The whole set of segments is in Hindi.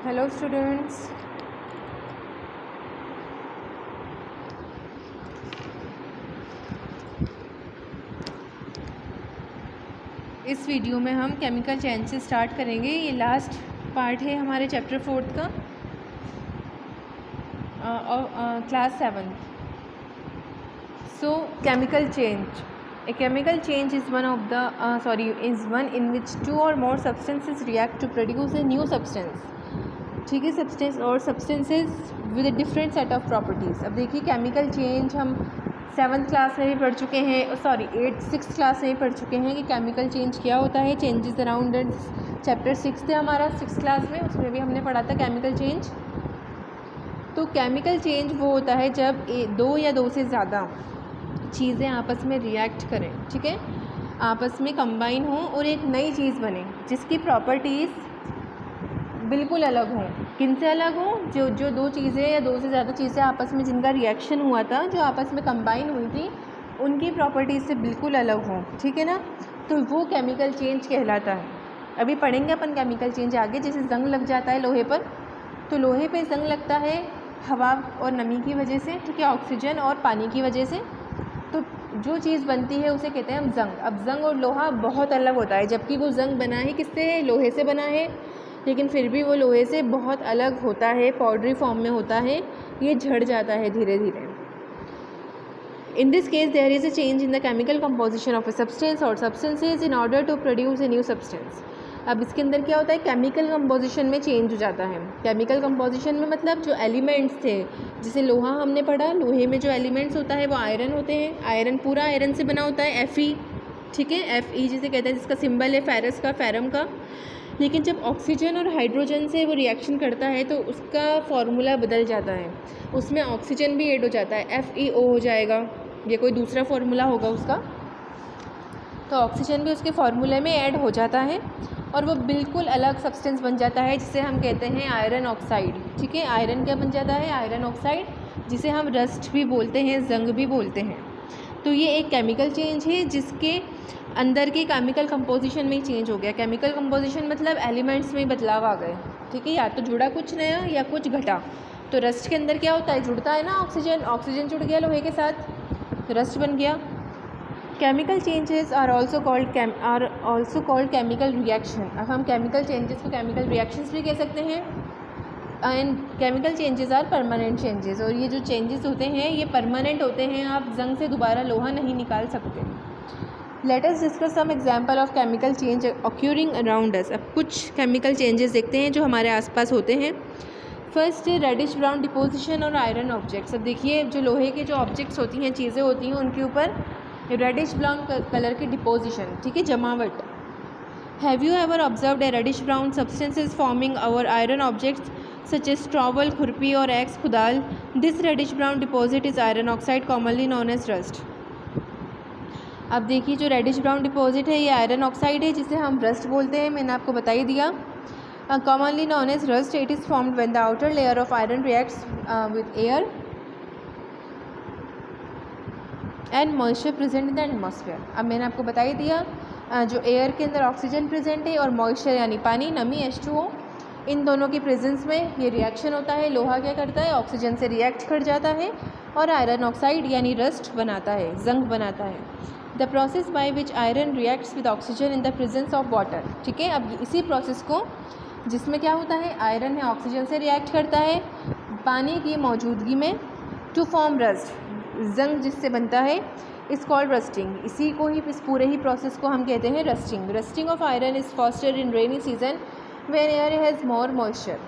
हेलो स्टूडेंट्स, इस वीडियो में हम केमिकल चेंज से स्टार्ट करेंगे। ये लास्ट पार्ट है हमारे चैप्टर 4 का class 7। So chemical change, a chemical change is one in which 2 or more substances react to produce a new substance। ठीक है, सब्सटेंस और substances with a different set of properties. अब देखिए केमिकल चेंज हम 7th क्लास में भी पढ़ चुके हैं, सिक्स क्लास में भी पढ़ चुके हैं कि केमिकल चेंज क्या होता है। चेंजेस अराउंड चैप्टर 6 थे हमारा 6th क्लास में, उसमें भी हमने पढ़ा था केमिकल चेंज। तो केमिकल चेंज वो होता है जब दो या दो से ज़्यादा चीज़ें आपस में रिएक्ट करें, ठीक है, आपस में कंबाइन हों और एक नई चीज़ बने जिसकी प्रॉपर्टीज़ बिल्कुल अलग हों। किन से अलग हों? जो दो चीज़ें या दो से ज़्यादा चीज़ें आपस में जिनका रिएक्शन हुआ था, जो आपस में कंबाइन हुई थी, उनकी प्रॉपर्टीज़ से बिल्कुल अलग हों, ठीक है ना। तो वो केमिकल चेंज कहलाता है। अभी पढ़ेंगे अपन केमिकल चेंज आगे। जैसे जंग लग जाता है लोहे पर, तो लोहे पे जंग लगता है हवा और नमी की वजह से, ठीक है, ऑक्सीजन और पानी की वजह से। तो जो चीज़ बनती है उसे कहते हैं हम जंग। अब जंग और लोहा बहुत अलग होता है, जबकि वो जंग बना है किससे है? लोहे से बना है, लेकिन फिर भी वो लोहे से बहुत अलग होता है, पाउडरी फॉर्म में होता है, ये झड़ जाता है धीरे धीरे। In this case there is a change in the chemical composition of a substance और substances in order to produce a new substance. अब इसके अंदर क्या होता है? केमिकल कंपोजिशन में चेंज हो जाता है। केमिकल कंपोजिशन में मतलब जो एलिमेंट्स थे, जैसे लोहा हमने पढ़ा, लोहे में जो एलिमेंट्स होता है वो आयरन होते हैं। आयरन पूरा आयरन से बना होता है, Fe, ठीक है, Fe जिसे कहते हैं, जिसका सिंबल है फेरस का, फेरम का। लेकिन जब ऑक्सीजन और हाइड्रोजन से वो रिएक्शन करता है तो उसका फार्मूला बदल जाता है, उसमें ऑक्सीजन भी ऐड हो जाता है, FeO हो जाएगा, ये कोई दूसरा फार्मूला होगा उसका। तो ऑक्सीजन भी उसके फार्मूले में ऐड हो जाता है और वो बिल्कुल अलग सब्सटेंस बन जाता है, जिसे हम कहते हैं आयरन ऑक्साइड, ठीक है। आयरन क्या बन जाता है? आयरन ऑक्साइड, जिसे हम रस्ट भी बोलते हैं, जंग भी बोलते हैं। तो ये एक केमिकल चेंज है जिसके अंदर के केमिकल कंपोजिशन में चेंज हो गया। केमिकल कंपोजिशन मतलब एलिमेंट्स में बदलाव आ गए, ठीक है, या तो जुड़ा कुछ नया या कुछ घटा। तो रस्ट के अंदर क्या होता है? जुड़ता है ना ऑक्सीजन जुड़ गया लोहे के साथ, रस्ट बन गया। Chemical changes are also called chemical reaction. अब हम केमिकल चेंजेस को केमिकल रिएक्शंस भी कह सकते हैं। And chemical changes are permanent changes, और ये जो चेंजेस होते हैं ये परमानेंट होते हैं, आप जंग से दोबारा लोहा नहीं निकाल सकते। Let us discuss some example of chemical change occurring around us. अब कुछ केमिकल चेंजेस देखते हैं जो हमारे आसपास होते हैं। फर्स्ट है रेडिश ब्राउन डिपोजिशन और आयरन ऑब्जेक्ट्स। अब देखिए जो लोहे के जो ऑब्जेक्ट्स होती हैं, चीज़ें होती हैं, उनके ऊपर रेडिश ब्राउन कलर की डिपोजिशन, ठीक है, जमावट। Have you ever observed a reddish brown substances forming our iron objects such as trowel, खुरपी और एक्स खुदाल? This reddish brown deposit is iron oxide, commonly known as rust. अब देखिए जो रेडिश ब्राउन डिपॉजिट है ये आयरन ऑक्साइड है, जिसे हम रस्ट बोलते हैं, मैंने आपको बता ही दिया। Commonly known as rust, it is formed when the outer layer of iron reacts with air and moisture present in the atmosphere. अब मैंने आपको बता ही दिया, जो एयर के अंदर ऑक्सीजन प्रेजेंट है और मॉइस्चर यानी पानी, नमी, H2O, इन दोनों की प्रेजेंस में ये रिएक्शन होता है। लोहा क्या करता है? ऑक्सीजन से रिएक्ट कर जाता है और आयरन ऑक्साइड यानी रस्ट बनाता है, जंग बनाता है। The process by which iron reacts with oxygen in the presence of water, ठीक है। अब इसी प्रोसेस को, जिसमें क्या होता है, आयरन है ऑक्सीजन से रिएक्ट करता है पानी की मौजूदगी में, टू फॉर्म रस्ट, जंग जिससे बनता है, इस कॉल्ड रस्टिंग। इसी को ही, इस पूरे ही प्रोसेस को हम कहते हैं rusting. Rusting of iron is faster in rainy season when air has more moisture.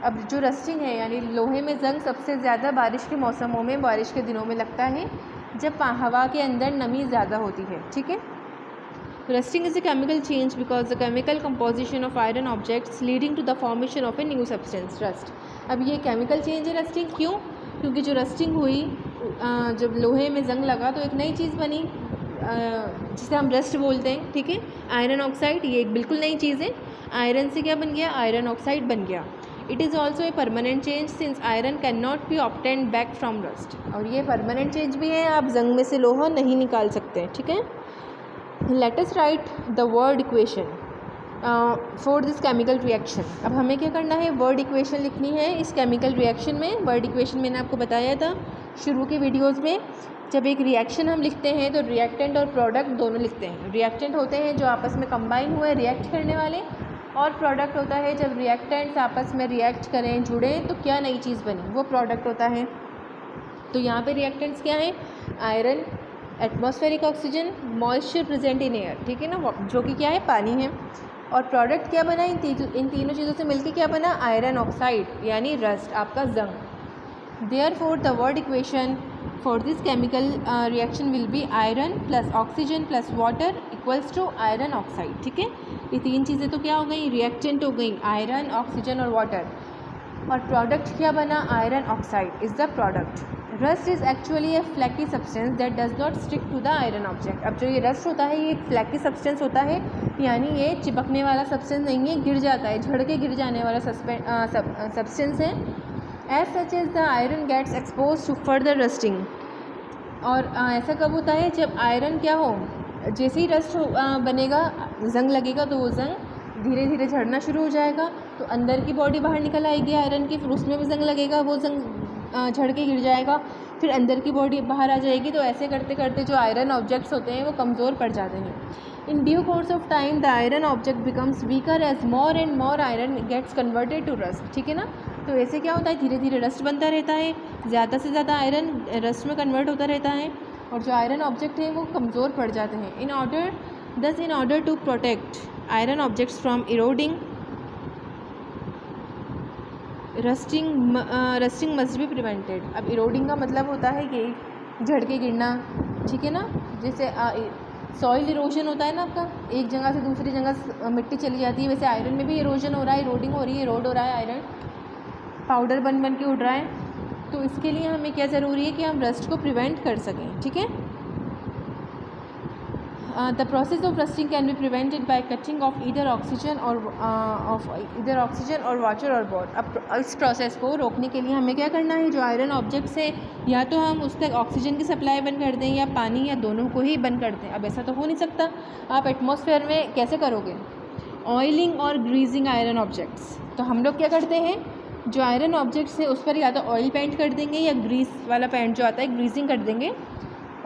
अब जो रस्टिंग है यानी लोहे में जंग सबसे ज़्यादा बारिश के मौसमों में, बारिश के दिनों में लगता है, जब हवा के अंदर नमी ज़्यादा होती है, ठीक है। Rusting is a chemical change because the chemical composition of iron objects leading to the formation of a new substance, rust. अब ये केमिकल चेंज है रस्टिंग, क्यों? क्योंकि जो रस्टिंग हुई, जब लोहे में जंग लगा तो एक नई चीज़ बनी, जिसे हम रस्ट बोलते हैं, ठीक है, आयरन ऑक्साइड। ये एक बिल्कुल नई चीज़ है। आयरन से क्या बन गया? आयरन ऑक्साइड बन गया। It is also a permanent change since iron can not be obtained back from rust. और ये परमानेंट चेंज भी है, आप जंग में से लोहा नहीं निकाल सकते, ठीक है। Let us right the word equation. For this chemical reaction. अब हमें क्या करना है, वर्ड इक्वेशन लिखनी है इस केमिकल रिएक्शन में। वर्ड इक्वेशन मैंने आपको बताया था शुरू के वीडियोस में। जब एक रिएक्शन हम लिखते हैं तो रिएक्टेंट और प्रोडक्ट दोनों लिखते हैं। रिएक्टेंट होते हैं जो आपस में कंबाइन हुए रिएक्ट करने वाले, और प्रोडक्ट होता है जब रिएक्टेंट्स आपस में रिएक्ट करें, जुड़ें, तो क्या नई चीज़ बनी, वो प्रोडक्ट होता है। तो यहाँ पे रिएक्टेंट्स क्या हैं, iron, atmospheric oxygen, moisture present in air, ठीक है ना, जो कि क्या है, पानी है। और प्रोडक्ट क्या बना, इन तीनों चीज़ों से मिलकर क्या बना, आयरन ऑक्साइड यानी रस्ट, आपका जंग। Therefore the word equation for this chemical reaction will be iron plus oxygen plus water equals to iron oxide, ठीक है। ये तीन चीज़ें तो क्या हो गई, रिएक्टेंट हो गई, आयरन, ऑक्सीजन और वाटर। और प्रोडक्ट क्या बना, iron oxide is the product. Rust is actually a flaky substance that does not stick to the iron object. अब जो ये रस्ट होता है ये एक फ्लैकी सब्सटेंस होता है, यानी ये चिपकने वाला सब्सटेंस नहीं है, गिर जाता है, झड़ के गिर जाने वाला सब्सटेंस है। As such as the iron gets expose to further rusting. और ऐसा कब होता है, जब आयरन क्या हो, जैसे ही रस्ट बनेगा, जंग लगेगा, तो वो जंग धीरे धीरे झड़ना शुरू हो जाएगा, तो अंदर की बॉडी बाहर निकल आएगी आयरन की, फिर उसमें भी जंग लगेगा, वो जंग झड़ के गिर जाएगा, फिर अंदर की बॉडी बाहर आ जाएगी। तो ऐसे करते करते जो आयरन ऑब्जेक्ट्स होते हैं वो कमज़ोर पड़ जाते हैं। In due course of time the iron object becomes weaker as more and more iron gets converted to rust, ठीक है ना। तो ऐसे क्या होता है, धीरे धीरे रस्ट बनता रहता है, ज़्यादा से ज़्यादा आयरन रस्ट में कन्वर्ट होता रहता है, और जो आयरन ऑब्जेक्ट है वो कमज़ोर पड़ जाते हैं। In order to protect iron objects from eroding, rusting must be prevented. अब इरोडिंग का मतलब होता है कि झड़ के गिरना, ठीक है ना। जैसे सॉइल इरोजन होता है ना आपका, एक जगह से दूसरी जगह मिट्टी चली जाती है, वैसे आयरन में भी इरोजन हो रहा है, इरोडिंग हो रही है, इरोड हो रहा है, आयरन पाउडर बन बन के उड़ रहा है। तो इसके लिए हमें क्या ज़रूरी है कि हम रस्ट को प्रिवेंट कर सकें, ठीक है। The process of rusting can be prevented by cutting of either oxygen और वाटर और बोथ। अब इस प्रोसेस को रोकने के लिए हमें क्या करना है, जो आयरन ऑब्जेक्ट्स है, या तो हम उस तक ऑक्सीजन की सप्लाई बंद कर दें, या पानी, या दोनों को ही बंद कर दें। अब ऐसा तो हो नहीं सकता, आप एटमॉस्फेयर में कैसे करोगे। ऑयलिंग और ग्रीजिंग आयरन ऑब्जेक्ट्स, तो हम लोग क्या करते हैं, जो आयरन ऑब्जेक्ट्स है उस पर या तो ऑयल पेंट कर देंगे, या ग्रीस वाला पेंट जो आता है ग्रीजिंग कर देंगे।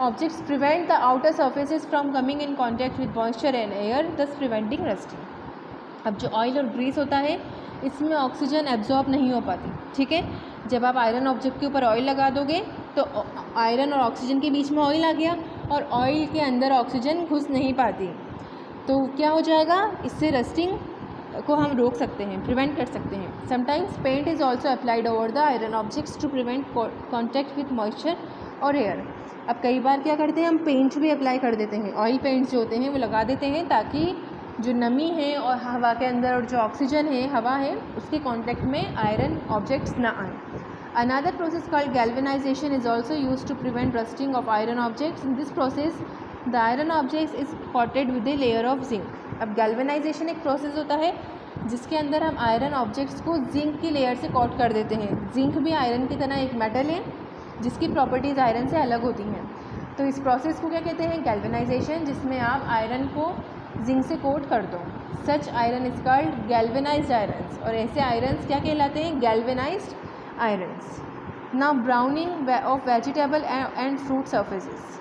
Objects prevent the outer surfaces from coming in contact with moisture and air, दस प्रिवेंटिंग रस्टिंग। अब जो ऑयल और ग्रीस होता है इसमें ऑक्सीजन एब्जॉर्ब नहीं हो पाती, ठीक है। जब आप आयरन ऑब्जेक्ट के ऊपर ऑयल लगा दोगे तो आयरन और ऑक्सीजन के बीच में ऑयल आ गया, और ऑयल के अंदर ऑक्सीजन घुस नहीं पाती, तो क्या हो जाएगा, इससे रस्टिंग को हम रोक सकते हैं, प्रिवेंट कर सकते हैं। Sometimes paint is also applied over the iron objects to prevent contact with moisture और एयर। अब कई बार क्या करते हैं, हम पेंट भी अप्लाई कर देते हैं, ऑयल पेंट्स जो होते हैं वो लगा देते हैं, ताकि जो नमी है और हवा के अंदर और जो ऑक्सीजन है, हवा है, उसके कॉन्टैक्ट में आयरन ऑब्जेक्ट्स ना आए। Another process called galvanization is also use to prevent rusting of iron objects. In this process the iron objects is coated with a layer of zinc. अब गैल्वेनाइजेशन एक प्रोसेस होता है जिसके अंदर हम आयरन ऑब्जेक्ट्स को जिंक की लेयर से कोट कर देते हैं। जिंक भी आयरन की तरह एक मेटल है जिसकी प्रॉपर्टीज़ आयरन से अलग होती हैं। तो इस प्रोसेस को क्या कहते हैं, गैल्वेनाइजेशन, जिसमें आप आयरन को जिंक से कोट कर दो। Such iron is called galvanized irons, और ऐसे आयरन्स क्या कहलाते हैं, galvanized irons. Now browning of vegetable and fruit surfaces.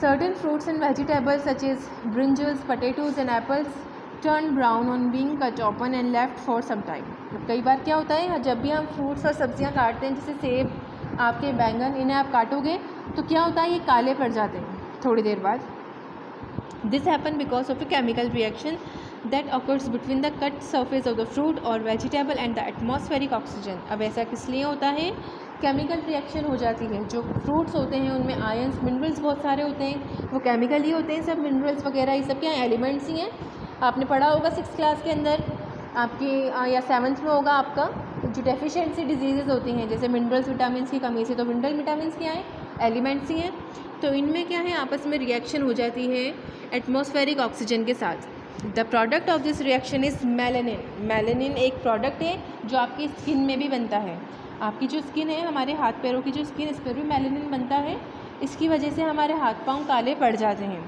Certain fruits and vegetables such as brinjals, potatoes and apples turn brown on being cut open and left for some time. कई बार क्या होता है, जब भी हम फ्रूट्स और सब्जियां काटते हैं, जैसे सेब, आपके बैंगन, इन्हें आप काटोगे तो क्या होता है, ये काले पड़ जाते हैं थोड़ी देर बाद। This happen because of a chemical reaction that occurs between the cut surface of the fruit और vegetable and the atmospheric oxygen. अब ऐसा किस लिए होता है, केमिकल रिएक्शन हो जाती है। जो फ्रूट्स होते हैं उनमें आयंस, मिनरल्स बहुत सारे होते हैं, वो केमिकल ही होते हैं, सब मिनरल्स वगैरह ये सब क्या एलिमेंट्स ही हैं। आपने पढ़ा होगा 6th क्लास के अंदर आपकी, या 7th में होगा आपका, जो डेफिशिएंसी डिजीज़ होती हैं, जैसे मिनरल्स, विटामिन की कमी से, तो मिनरल विटामिन क्या है, एलिमेंट्स ही हैं। तो इनमें क्या है, आपस में रिएक्शन हो जाती है एटमॉस्फेरिक ऑक्सीजन के साथ। The product of this reaction is melanin. Melanin एक प्रोडक्ट है जो आपकी स्किन में भी बनता है। आपकी जो स्किन है, हमारे हाथ पैरों की जो स्किन, इस पर भी मेलानिन बनता है। इसकी वजह से हमारे हाथ पांव काले पड़ जाते हैं।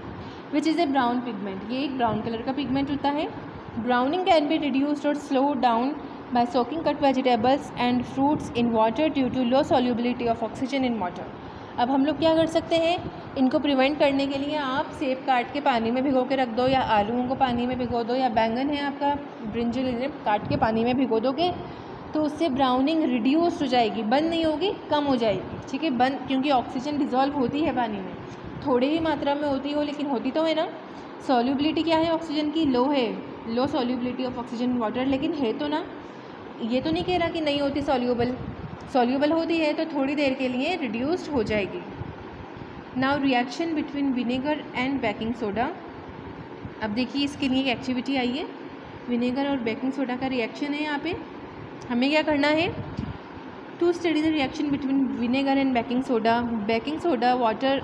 Which is a brown pigment, ये एक ब्राउन कलर का पिगमेंट होता है। Browning can be reduced or slowed down by soaking cut vegetables and fruits in water due to low solubility of oxygen in water. अब हम लोग क्या कर सकते हैं, इनको प्रिवेंट करने के लिए आप सेब काट के पानी में भिगो के रख दो, या आलूओं को पानी में भिगो दो, या बैंगन है आपका ब्रिंजल काट के पानी में भिगो दोगे तो उससे ब्राउनिंग रिड्यूस हो जाएगी, बंद नहीं होगी, कम हो जाएगी, ठीक है। बंद क्योंकि ऑक्सीजन डिज़ोल्व होती है पानी में, थोड़ी ही मात्रा में होती हो लेकिन होती तो है ना। सॉल्युबिलिटी क्या है ऑक्सीजन की, लो है, low solubility of oxygen in water, लेकिन है तो ना, ये तो नहीं कह रहा कि नहीं होती सॉल्युबल होती है तो थोड़ी देर के लिए रिड्यूस्ड हो जाएगी। Now reaction between vinegar and baking soda. अब देखिए इसके लिए एक एक्टिविटी आई है, विनेगर और बेकिंग सोडा का रिएक्शन है। यहाँ पे हमें क्या करना है, to study the reaction between vinegar and baking soda water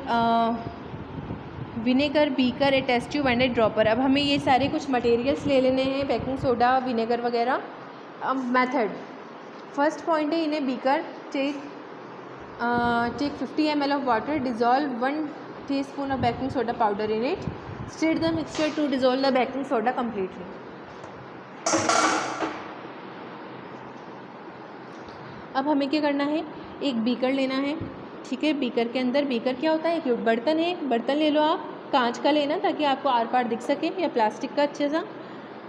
vinegar beaker a test tube and a dropper. अब हमें ये सारे कुछ मटेरियल्स ले लेने हैं, बेकिंग सोडा विनेगर वगैरह। अब मेथड, फर्स्ट पॉइंट है in a beaker take 50 ml of water, dissolve 1 teaspoon of baking soda powder in it, stir the mixture to dissolve the baking soda completely. अब हमें क्या करना है, एक बीकर लेना है, ठीक है। बीकर के अंदर, बीकर क्या होता है, एक बर्तन है, बर्तन ले लो आप, कांच का लेना ताकि आपको आर पार दिख सके, या प्लास्टिक का अच्छे सा।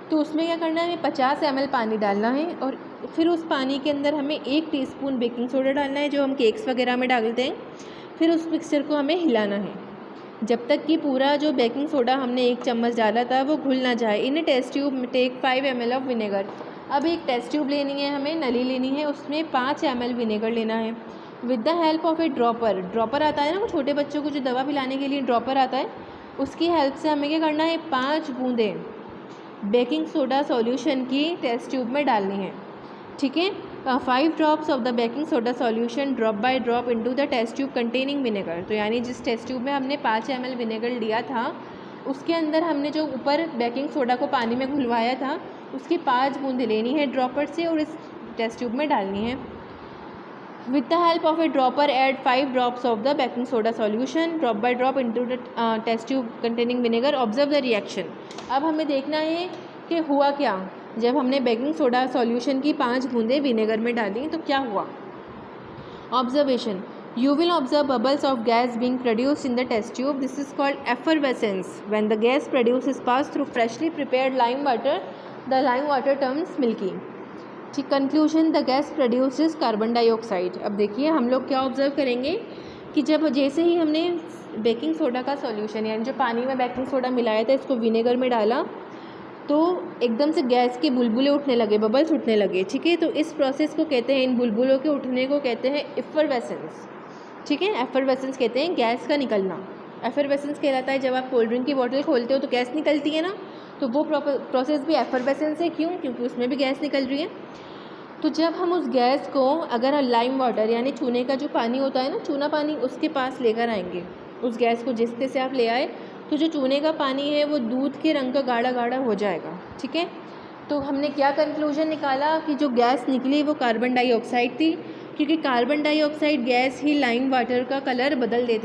तो उसमें क्या करना है, 50 ml पानी डालना है, और फिर उस पानी के अंदर हमें 1 टीस्पून बेकिंग सोडा डालना है जो हम केक्स वगैरह में डालते हैं। फिर उस मिक्सचर को हमें हिलाना है जब तक कि पूरा जो बेकिंग सोडा हमने 1 चम्मच डाला था वो घुल ना जाए। In test tube take 5 ml of vinegar. अब एक टेस्ट ट्यूब लेनी है, हमें नली लेनी है, उसमें 5 ml विनेगर लेना है। With the help of a dropper आता है ना, वो छोटे बच्चों को जो दवा पिलाने के लिए ड्रॉपर आता है, उसकी हेल्प से हमें क्या करना है, 5 बूंदें बेकिंग सोडा सॉल्यूशन की टेस्ट ट्यूब में डालनी है, ठीक है। 5 drops of the baking soda solution drop by drop into the test tube containing vinegar. तो यानी जिस टेस्ट ट्यूब में हमने 5 ml विनेगर लिया था उसके अंदर हमने जो ऊपर बेकिंग सोडा को पानी में घुलवाया था उसकी 5 बूंदें लेनी है ड्रॉपर से और इस टेस्ट ट्यूब में डालनी है। With the help of a dropper add 5 drops of the baking soda solution drop by drop into the test tube containing vinegar, observe the reaction. अब हमें देखना है कि हुआ क्या जब हमने बेकिंग सोडा सॉल्यूशन की 5 बूंदें विनेगर में डाली तो क्या हुआ। Observation, you will observe bubbles of gas being produced in the test tube. This is called effervescence. When the gas produced is passed through freshly prepared lime water, the lime water turns milky. ठीक, conclusion, the gas produce is carbon dioxide. अब देखिए हम लोग क्या ऑब्जर्व करेंगे कि जब जैसे ही हमने बेकिंग सोडा का सॉल्यूशन यानी जो पानी में बेकिंग सोडा मिलाया था इसको विनेगर में डाला तो एकदम से गैस के बुलबुले उठने लगे, बबल्स उठने लगे, ठीक है। तो इस प्रोसेस को कहते हैं, इन बुलबुलों के उठने को कहते हैं एफरवेसेंस, ठीक है। एफरवेसेंस कहते हैं गैस का निकलना। एफरवेसेंस कहलाता है जब आप कोल्ड ड्रिंक की बोतल खोलते हो तो गैस निकलती है ना, तो वो प्रोसेस भी एफरवेसेंस है। क्यों? क्योंकि उसमें भी गैस निकल रही है। तो जब हम उस गैस को अगर लाइम वाटर यानी चूने का जो पानी होता है ना, चूना पानी, उसके पास लेकर आएंगे, उस गैस को जिससे से आप ले आए तो जो चूने का पानी है वो दूध के रंग का गाढ़ा गाढ़ा हो जाएगा, ठीक है। तो हमने क्या कंक्लूजन निकाला कि जो गैस निकली वो कार्बन डाइऑक्साइड थी, क्योंकि कार्बन डाइऑक्साइड गैस ही लाइम वाटर का कलर बदल देती